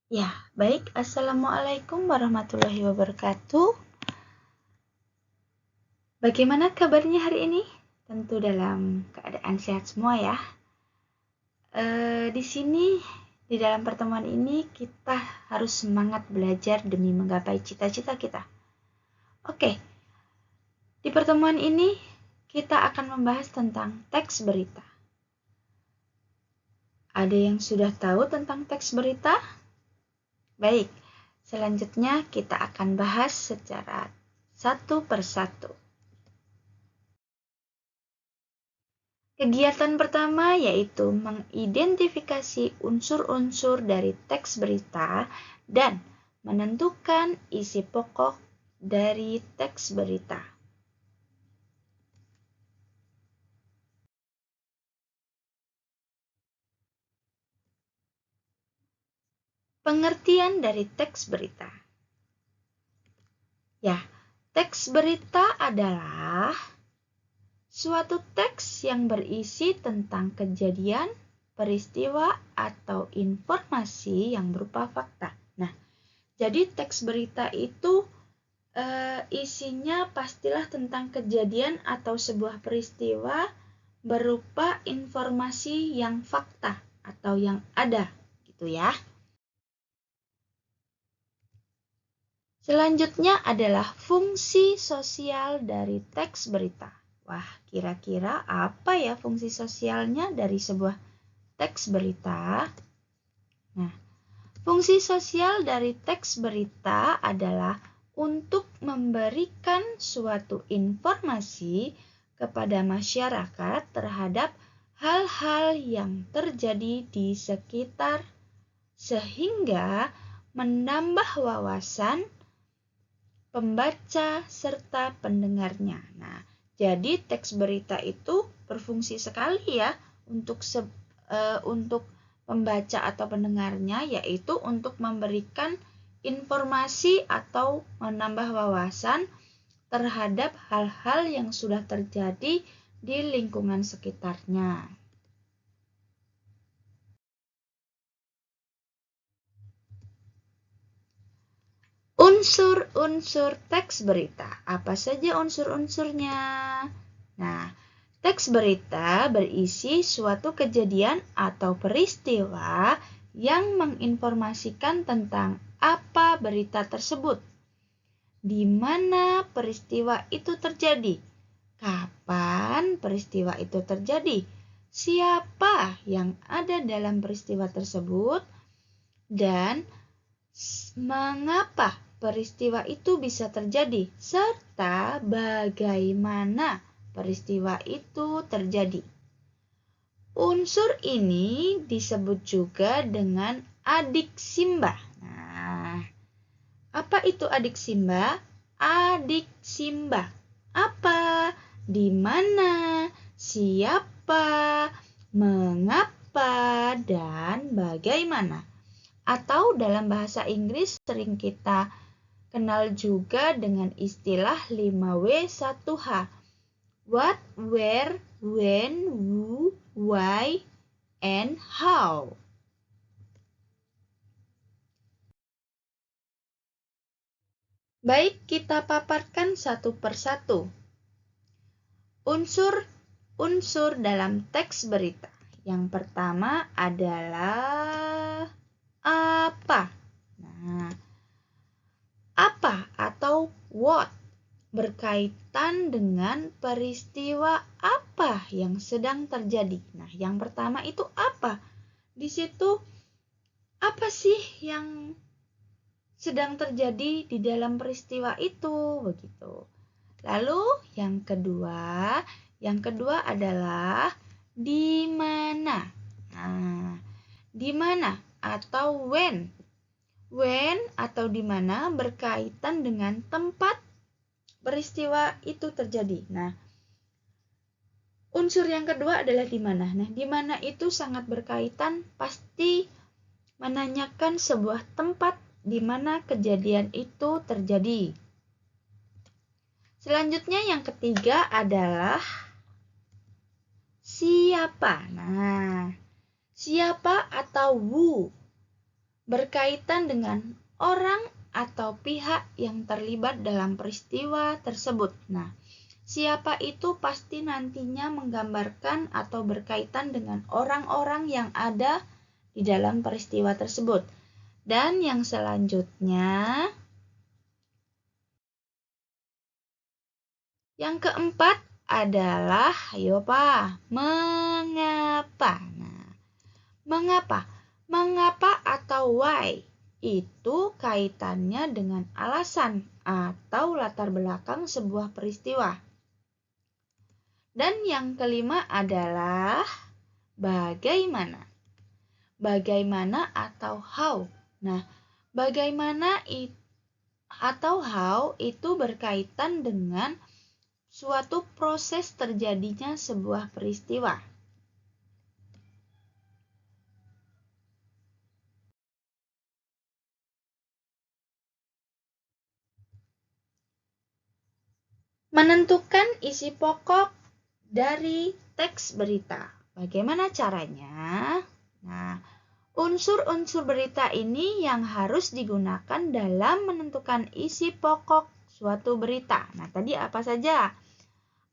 Ya, baik. Assalamualaikum warahmatullahi wabarakatuh. Bagaimana kabarnya hari ini? Tentu dalam keadaan sehat semua ya. Di sini, di dalam pertemuan ini, kita harus semangat belajar demi menggapai cita-cita kita. Oke, di pertemuan ini kita akan membahas tentang teks berita. Ada yang sudah tahu tentang teks berita? Baik, selanjutnya kita akan bahas secara satu persatu. Kegiatan pertama yaitu mengidentifikasi unsur-unsur dari teks berita dan menentukan isi pokok dari teks berita. Pengertian dari teks berita. Ya, teks berita adalah suatu teks yang berisi tentang kejadian, peristiwa, atau informasi yang berupa fakta. Nah, jadi teks berita itu isinya pastilah tentang kejadian atau sebuah peristiwa berupa informasi yang fakta atau yang ada, gitu ya. Selanjutnya adalah fungsi sosial dari teks berita. Wah, kira-kira apa ya fungsi sosialnya dari sebuah teks berita? Nah, fungsi sosial dari teks berita adalah untuk memberikan suatu informasi kepada masyarakat terhadap hal-hal yang terjadi di sekitar sehingga menambah wawasan pembaca serta pendengarnya. Nah, jadi teks berita itu berfungsi sekali ya untuk pembaca atau pendengarnya, yaitu untuk memberikan informasi atau menambah wawasan terhadap hal-hal yang sudah terjadi di lingkungan sekitarnya. Unsur-unsur teks berita. Apa saja unsur-unsurnya? Nah, teks berita berisi suatu kejadian atau peristiwa yang menginformasikan tentang apa berita tersebut. Di mana peristiwa itu terjadi? Kapan peristiwa itu terjadi? Siapa yang ada dalam peristiwa tersebut? Dan mengapa peristiwa itu bisa terjadi? Serta bagaimana peristiwa itu terjadi. Unsur ini disebut juga dengan adik simba. Nah, apa itu adik simba? Adik simba. Apa? Di mana? Siapa? Mengapa? Dan bagaimana? Atau dalam bahasa Inggris sering kita kenal juga dengan istilah 5W1H. What, where, when, who, why, and how. Baik, kita paparkan satu persatu. Unsur-unsur dalam teks berita. Yang pertama adalah apa. Nah, apa atau what berkaitan dengan peristiwa apa yang sedang terjadi. Nah, yang pertama itu apa? Di situ apa sih yang sedang terjadi di dalam peristiwa itu, begitu. Lalu yang kedua adalah di mana. Nah, di mana atau when. When atau di mana berkaitan dengan tempat peristiwa itu terjadi. Nah, unsur yang kedua adalah di mana. Nah, di mana itu sangat berkaitan, pasti menanyakan sebuah tempat di mana kejadian itu terjadi. Selanjutnya yang ketiga adalah siapa. Nah, siapa atau who berkaitan dengan orang atau pihak yang terlibat dalam peristiwa tersebut. Nah, siapa itu pasti nantinya menggambarkan atau berkaitan dengan orang-orang yang ada di dalam peristiwa tersebut. Dan yang selanjutnya, yang keempat adalah, ayo Pak, mengapa? Nah, mengapa? Mengapa atau why itu kaitannya dengan alasan atau latar belakang sebuah peristiwa. Dan yang kelima adalah bagaimana. Bagaimana atau how. Nah, bagaimana atau how itu berkaitan dengan suatu proses terjadinya sebuah peristiwa. Menentukan isi pokok dari teks berita. Bagaimana caranya? Nah, unsur-unsur berita ini yang harus digunakan dalam menentukan isi pokok suatu berita. Nah, tadi apa saja?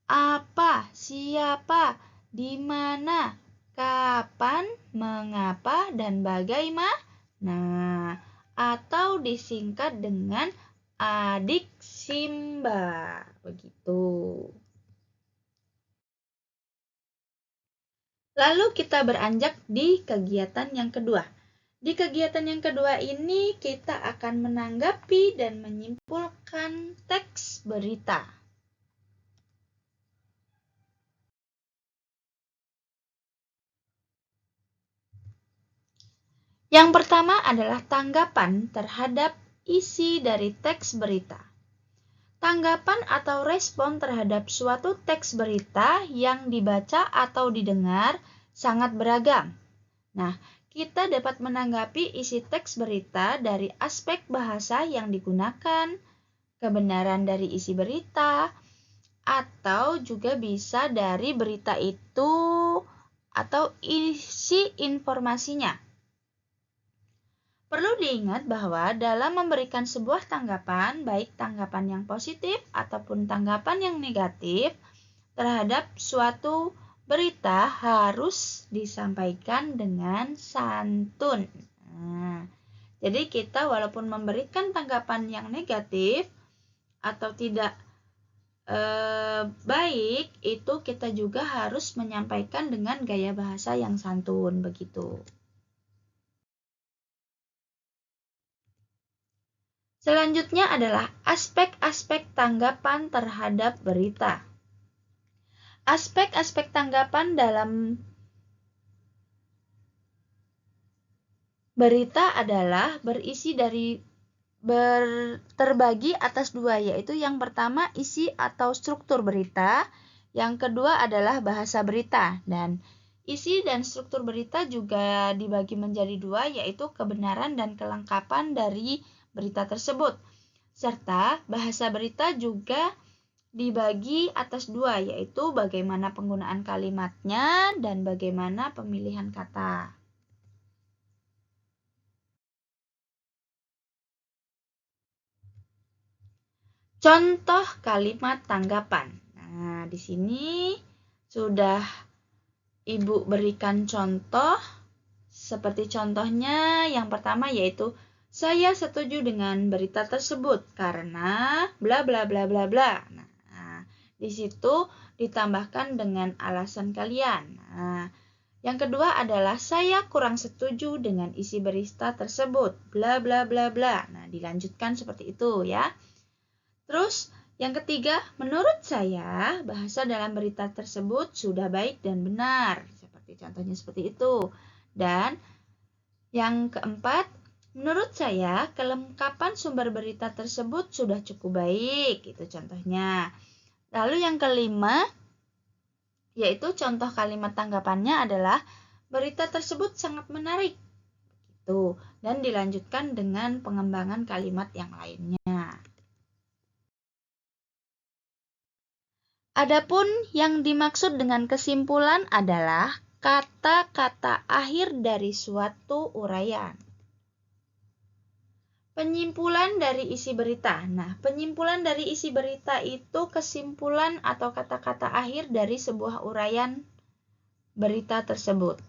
Apa, siapa, di mana, kapan, mengapa, dan bagaimana. Nah, atau disingkat dengan adik Simba. Begitu. Lalu kita beranjak di kegiatan yang kedua. Di kegiatan yang kedua ini kita akan menanggapi dan menyimpulkan teks berita. Yang pertama adalah tanggapan terhadap isi dari teks berita. Tanggapan atau respon terhadap suatu teks berita yang dibaca atau didengar sangat beragam. Nah, kita dapat menanggapi isi teks berita dari aspek bahasa yang digunakan, kebenaran dari isi berita, atau juga bisa dari berita itu atau isi informasinya. Perlu diingat bahwa dalam memberikan sebuah tanggapan, baik tanggapan yang positif ataupun tanggapan yang negatif terhadap suatu berita harus disampaikan dengan santun. Nah, jadi kita walaupun memberikan tanggapan yang negatif atau tidak baik, itu kita juga harus menyampaikan dengan gaya bahasa yang santun, begitu. Selanjutnya adalah aspek-aspek tanggapan terhadap berita. Aspek-aspek tanggapan dalam berita adalah terbagi atas dua, yaitu yang pertama isi atau struktur berita, yang kedua adalah bahasa berita. Dan isi dan struktur berita juga dibagi menjadi dua, yaitu kebenaran dan kelengkapan dari berita tersebut. Serta bahasa berita juga dibagi atas dua, yaitu bagaimana penggunaan kalimatnya dan bagaimana pemilihan kata. Contoh kalimat tanggapan. Nah, di sini sudah Ibu berikan contoh. Seperti contohnya yang pertama yaitu saya setuju dengan berita tersebut karena bla bla bla bla bla. Nah, di situ ditambahkan dengan alasan kalian. Nah, yang kedua adalah saya kurang setuju dengan isi berita tersebut, bla bla bla bla. Nah, dilanjutkan seperti itu ya. Terus yang ketiga, menurut saya bahasa dalam berita tersebut sudah baik dan benar. Seperti contohnya seperti itu. Dan yang keempat, menurut saya kelengkapan sumber berita tersebut sudah cukup baik. Itu contohnya. Lalu yang kelima, yaitu contoh kalimat tanggapannya adalah berita tersebut sangat menarik. Itu. Dan dilanjutkan dengan pengembangan kalimat yang lainnya. Adapun yang dimaksud dengan kesimpulan adalah kata-kata akhir dari suatu uraian. Penyimpulan dari isi berita. Nah, penyimpulan dari isi berita itu kesimpulan atau kata-kata akhir dari sebuah uraian berita tersebut.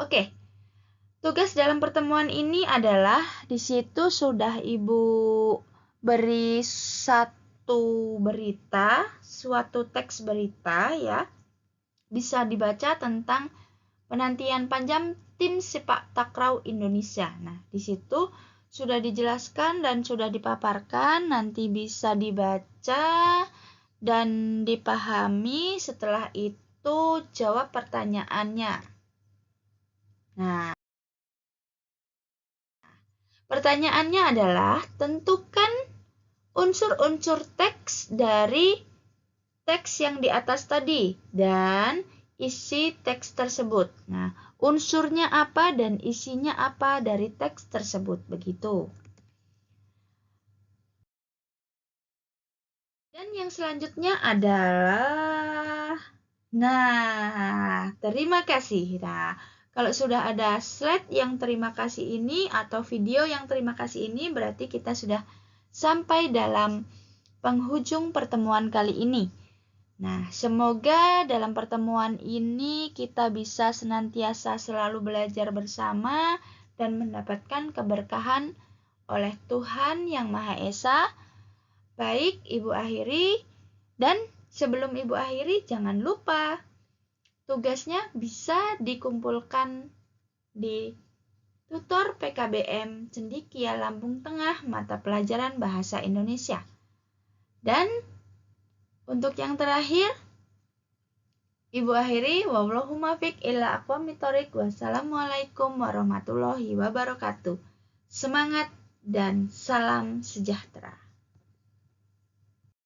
Oke, tugas dalam pertemuan ini adalah di situ sudah Ibu beri satu berita, suatu teks berita ya. Bisa dibaca tentang penantian panjang tim sepak takraw Indonesia. Nah, di situ sudah dijelaskan dan sudah dipaparkan, nanti bisa dibaca dan dipahami. Setelah itu jawab pertanyaannya. Nah, pertanyaannya adalah tentukan unsur-unsur teks dari teks yang di atas tadi dan isi teks tersebut. Nah, unsurnya apa dan isinya apa dari teks tersebut, begitu. Dan yang selanjutnya adalah, nah, terima kasih. Nah, kalau sudah ada slide yang terima kasih ini atau video yang terima kasih ini, berarti kita sudah sampai dalam penghujung pertemuan kali ini. Nah, semoga dalam pertemuan ini kita bisa senantiasa selalu belajar bersama dan mendapatkan keberkahan oleh Tuhan Yang Maha Esa. Baik, Ibu akhiri. Dan sebelum Ibu akhiri, jangan lupa tugasnya bisa dikumpulkan di tutor PKBM Cendikia Lampung Tengah mata pelajaran Bahasa Indonesia. Dan untuk yang terakhir, Ibu akhiri, wallahul muwaffiq ila aqwamit thoriq. Wassalamualaikum warahmatullahi wabarakatuh. Semangat dan salam sejahtera.